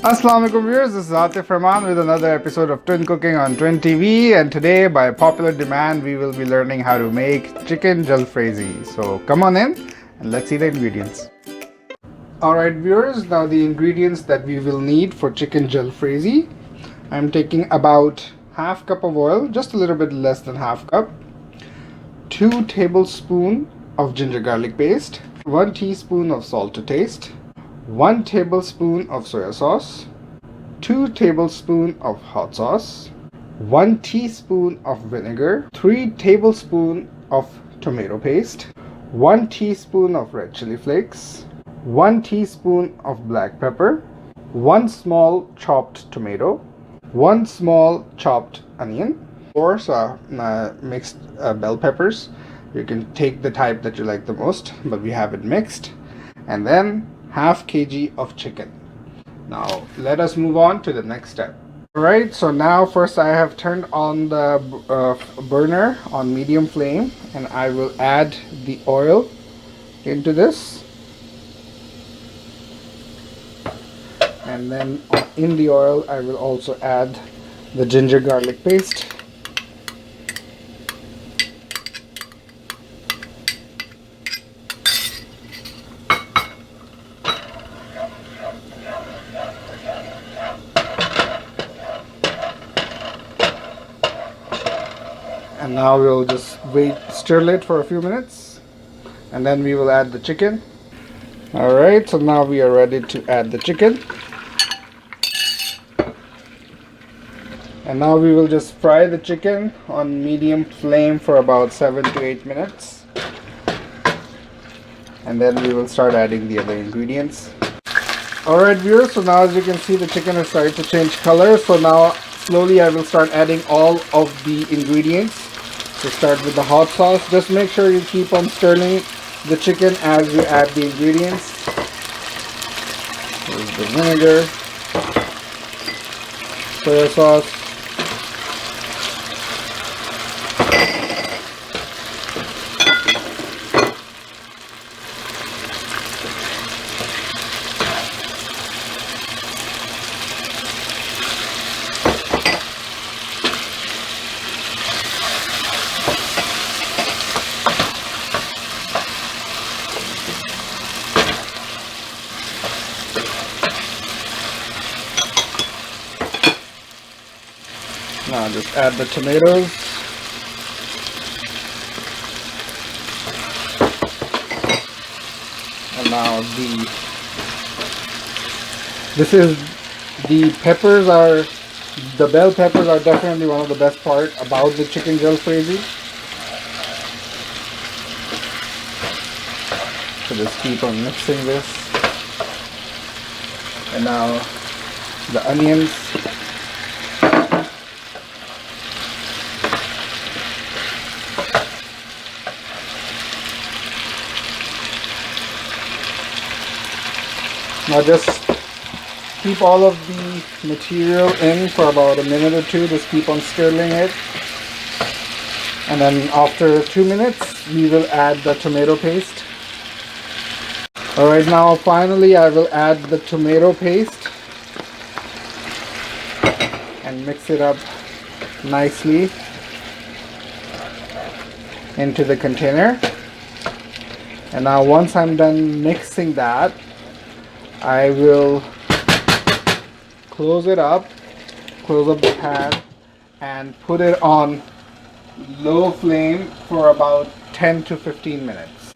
Assalamu alaikum viewers, this is Atif Rehman with another episode of Twin Cooking on Twin TV, and today by popular demand we will be learning how to make chicken jalfrezi. So come on in and let's see the ingredients. Alright viewers, now the ingredients that we will need for chicken jalfrezi. I'm taking about half cup of oil, just a little bit less than half cup, 2 tablespoons of ginger garlic paste, 1 teaspoon of salt to taste, 1 tablespoon of soya sauce, 2 tablespoons of hot sauce, 1 teaspoon of vinegar, 3 tablespoons of tomato paste, 1 teaspoon of red chili flakes, 1 teaspoon of black pepper, 1 small chopped tomato, 1 small chopped onion, 4 mixed bell peppers. You can take the type that you like the most, but we have it mixed, and then half kg of chicken. Now let us move on to the next step. Alright, so now first I have turned on the burner on medium flame, and I will add the oil into this, and then in the oil I will also add the ginger garlic paste. And now we'll just stir it for a few minutes, and then we will add the chicken. Alright, so now we are ready to add the chicken. And now we will just fry the chicken on medium flame for about 7 to 8 minutes. And then we will start adding the other ingredients. Alright viewers, so now as you can see the chicken has started to change color. So now slowly I will start adding all of the ingredients. So start with the hot sauce. Just make sure you keep on stirring the chicken as you add the ingredients. There's the vinegar, soya sauce, now just add the tomatoes, and now the bell peppers are definitely one of the best part about the chicken jalfrezi. So just keep on mixing this, and now the onions. Now just keep all of the material in for about a minute or two. Just keep on stirring it, and then after 2 minutes we will add the tomato paste. Alright, now finally I will add the tomato paste and mix it up nicely into the container. And now once I'm done mixing that, I will close up the pan and put it on low flame for about 10 to 15 minutes.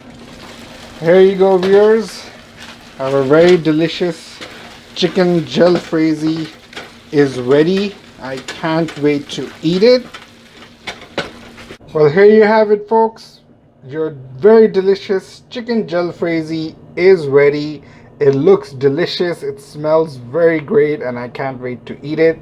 Here you go viewers, our very delicious chicken jalfrezi is ready. I can't wait to eat it. Well, here you have it folks, your very delicious chicken jalfrezi is ready. It looks delicious, it smells very great, and I can't wait to eat it.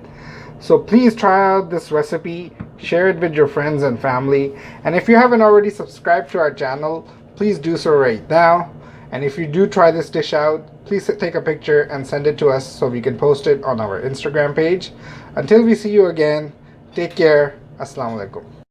So please try out this recipe, share it with your friends and family, and if you haven't already subscribed to our channel, please do so right now. And if you do try this dish out, please take a picture and send it to us so we can post it on our Instagram page. Until we see you again, take care. Assalamu alaikum.